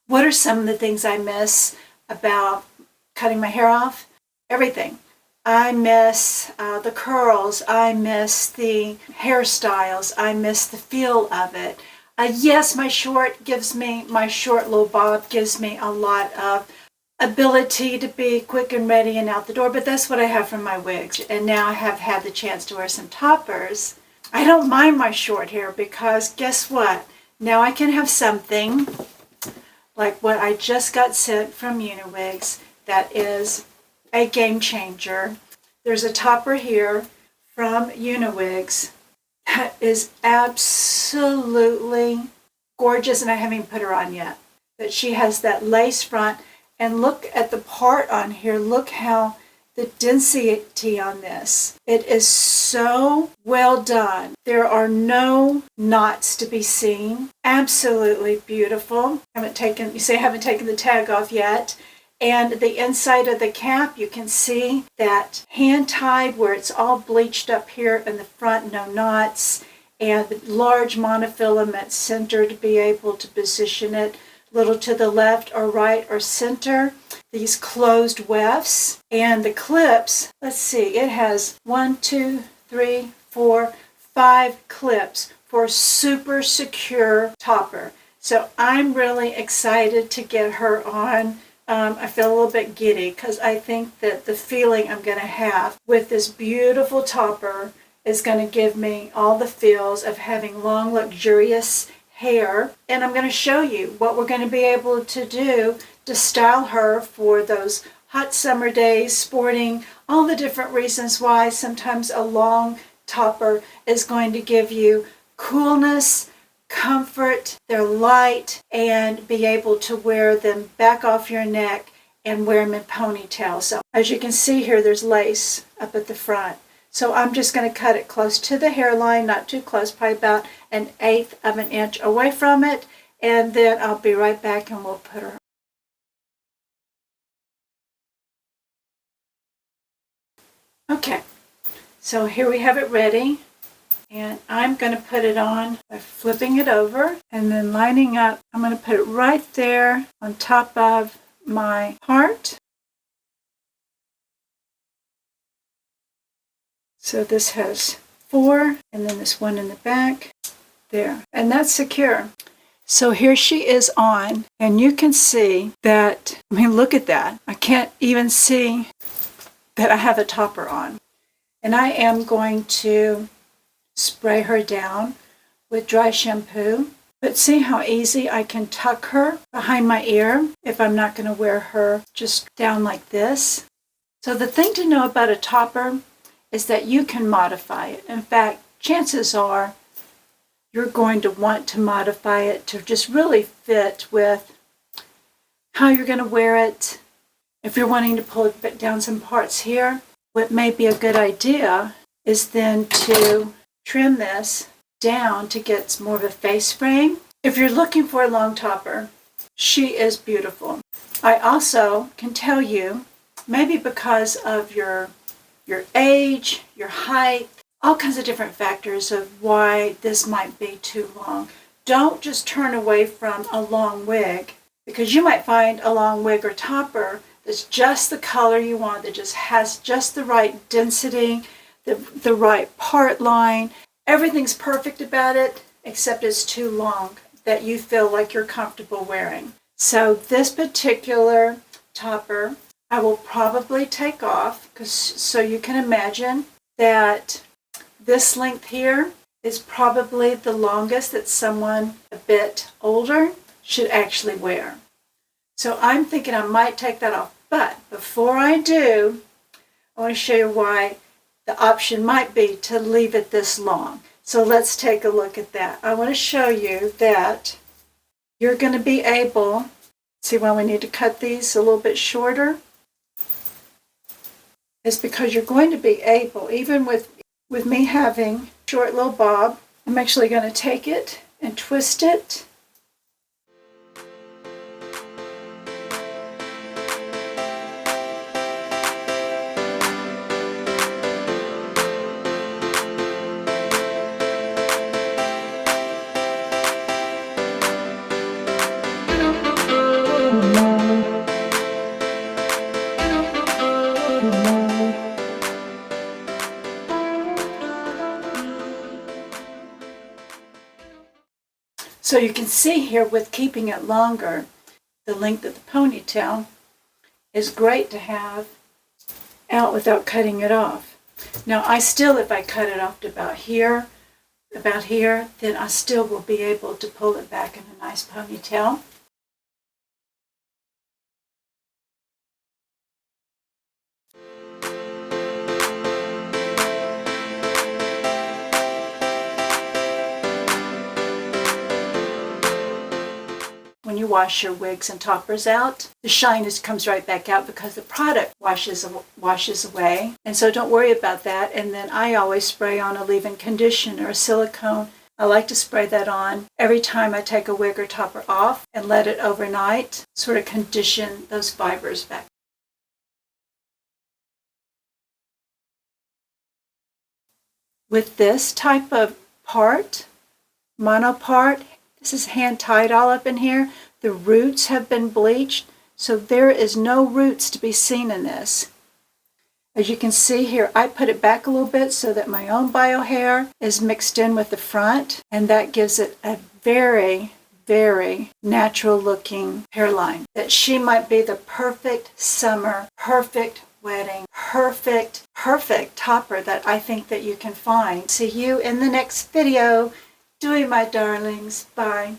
What are some of the things I miss about cutting my hair off? Everything. I miss the curls. I miss the hairstyles. I miss the feel of it. Yes, my short little bob gives me a lot of ability to be quick and ready and out the door, but that's what I have from my wigs. And now I have had the chance to wear some toppers. I don't mind my short hair because guess what? Now I can have something like what I just got sent from Uniwigs that is a game changer. There's a topper here from Uniwigs that is absolutely gorgeous, and I haven't even put her on yet. But she has that lace front, and look at the part on here. Look how the density on this. It is so well done. There are no knots to be seen. Absolutely beautiful. You say I haven't taken the tag off yet. And the inside of the cap, you can see that hand tied where it's all bleached up here in the front, no knots, and the large monofilament center to be able to position it a little to the left or right or center. These closed wefts and the clips, let's see, it has 1, 2, 3, 4, 5 clips for a super secure topper. So I'm really excited to get her on. I feel a little bit giddy because I think that the feeling I'm going to have with this beautiful topper is going to give me all the feels of having long, luxurious hair. And I'm going to show you what we're going to be able to do to style her for those hot summer days, sporting, all the different reasons why sometimes a long topper is going to give you coolness, comfort, they're light, and be able to wear them back off your neck and wear them in ponytails. So as you can see here, there's lace up at the front. So I'm just going to cut it close to the hairline, not too close, probably about 1/8 of an inch away from it, and then I'll be right back and we'll put her on. Okay, so here we have it ready. And I'm going to put it on by flipping it over and then lining up. I'm going to put it right there on top of my heart. So this has 4 and then this one in the back there. And that's secure. So here she is on, and you can see that, look at that. I can't even see that I have a topper on. And I am going to spray her down with dry shampoo. But see how easy I can tuck her behind my ear if I'm not going to wear her just down like this. So the thing to know about a topper is that you can modify it. In fact, chances are you're going to want to modify it to just really fit with how you're going to wear it. If you're wanting to pull it down some parts here, what may be a good idea is then to trim this down to get more of a face frame. If you're looking for a long topper, she is beautiful. I also can tell you, maybe because of your age, your height, all kinds of different factors of why this might be too long. Don't just turn away from a long wig, because you might find a long wig or topper that's just the color you want, that just has just the right density, the right part line. Everything's perfect about it, except it's too long that you feel like you're comfortable wearing. So this particular topper, I will probably take off, so you can imagine that this length here is probably the longest that someone a bit older should actually wear. So I'm thinking I might take that off. But before I do, I want to show you why the option might be to leave it this long. So let's take a look at that. I want to show you that you're going to be able, see why we need to cut these a little bit shorter? It's because you're going to be able, even with me having short little bob, I'm actually going to take it and twist it. So you can see here with keeping it longer, the length of the ponytail is great to have out without cutting it off. Now I still, if I cut it off to about here, then I still will be able to pull it back in a nice ponytail. When you wash your wigs and toppers out, the shine comes right back out because the product washes away. And so don't worry about that. And then I always spray on a leave-in conditioner or a silicone. I like to spray that on every time I take a wig or topper off and let it overnight, sort of condition those fibers back. With this type of part, mono part, this is hand tied all up in here. The roots have been bleached, so there is no roots to be seen in this. As you can see here, I put it back a little bit so that my own bio hair is mixed in with the front, and that gives it a very, very natural looking hairline. That she might be the perfect summer, perfect wedding, perfect topper that I think that you can find. See you in the next video. Doing my darlings. Bye.